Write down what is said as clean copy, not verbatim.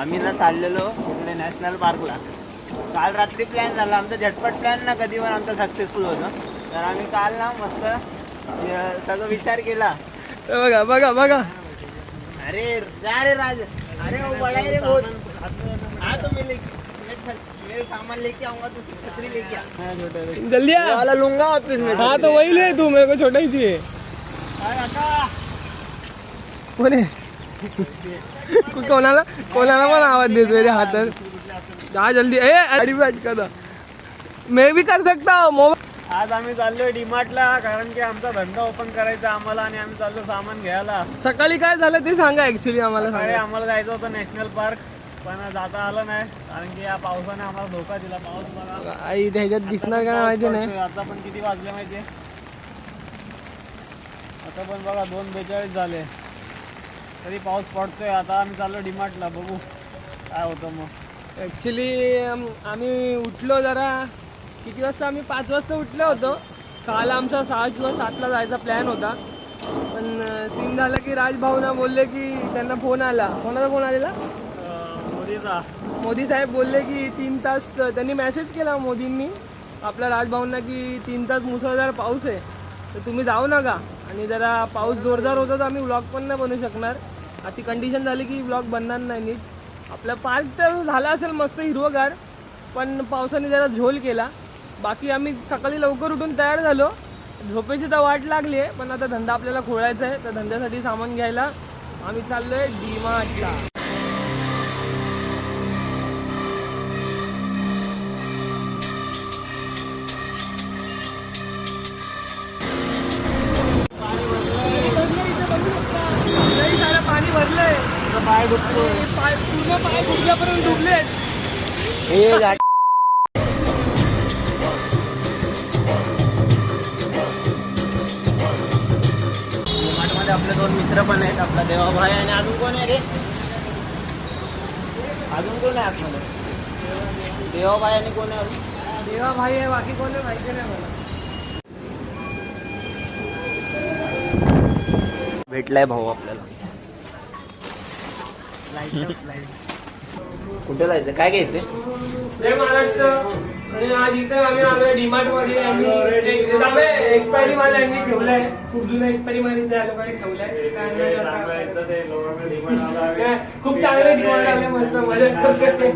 आम्ही ना चाललेलो इकडे नॅशनल पार्कला. काल रात्री प्लॅन झाला आमचा, झटपट प्लॅन ना कधी पण आमचा सक्सेसफुल होतो. तर आम्ही काल ना मस्त सगळं विचार केला. बघा बघा बघा. अरे जा रे राज, अरे वो बड़ा है बहुत. हाँ तो मैं सामान लेके आऊंगा, तो छतरी लेके आ. जल्दी आ. वाला लूंगा वापस में. हाँ तो वही ले तू, मेरे को छोटा ही चाहिए. कोण आहे? कोणाला कोणाला पण आवाज देतोय रे हातात. जा जल्दी. ए गाडी बैठ कर. मैं भी कर सकता हूँ. मोबाईल. आज आम्ही चाललोय डीमार्टला, कारण की आमचा धंदा ओपन करायचा आम्हाला आणि आम्ही चाललो सामान घ्यायला. सकाळी काय झालं ते सांगा ऍक्च्युली आम्हाला. सकाळी सांगा. आम्हाला जायचं होतं नॅशनल पार्क, पण जाता आलं नाही कारण की या पावसाने आम्हाला धोका दिला. पाऊस बघा आई ह्याच्यात दिसणार का माहिती नाही. आता पण किती वाजले माहितीये, आता पण बघा 2:42 झाले तरी पाऊस पडतोय. आता आम्ही चाललो डीमार्टला, बघू काय होतं मग. ऍक्च्युली आम्ही उठलो जरा किती वाजता, आम्ही 5 वाजता उठलो होतो. 6ला आमचा 6 किंवा 7ला जायचा प्लॅन होता. पण सीन झालं की राजभाऊना बोलले की त्यांना फोन आला. कोणाचा फोन आलेला? मोदीचा. मोदी साहेब बोलले की 3 तास, त्यांनी मेसेज केला मोदींनी आपल्या राजभाऊंना की 3 तास मुसळधार पाऊस आहे, तर तुम्ही जाऊ नका. आणि जरा पाऊस जोरदार होता तर आम्ही व्लॉग पण नाही बनवू शकणार. अशी कंडिशन झाली की व्लॉग बनणार नाही नीट. आपला पार्क तर झाला असेल मस्त हिरवगार, पण पावसाने जरा झोल केला. बाकी आम्ही सकाळी लवकर उठून तयार झालो. झोपेची तर वाट लागली आहे, पण आता धंदा आपल्याला खोळायचा आहे. तर धंद्यासाठी सामान घ्यायला आम्ही चाललोय डीमार्टला. पाणी भरलंय, पाय दुखतो. पूर्ण पाय गुडघ्यापर्यंत डुबलेत. हे गाडी मध्ये आपले 2 मित्र पण आहेत, आपला देवाभाई आणि अजून कोण आहे रे? अजून कोण आहे आतमध्ये? देवाभाई आणि कोण आहे अजून? देवा भाई आहे, बाकी कोण आहे माहिती नाही मला. भेटलाय भाऊ आपल्याला. कुठे जायचं, काय घ्यायचं? जय महाराष्ट्र. आणि आज इथं आम्ही आलोय डीमार्ट मध्ये. एक्सपायरी माल यांनी ठेवलाय, खूप जुना एक्सपायरी माल त्या लोकांनी ठेवलाय. खूप चांगले डीमार्ट आले, मस्त मजा करते.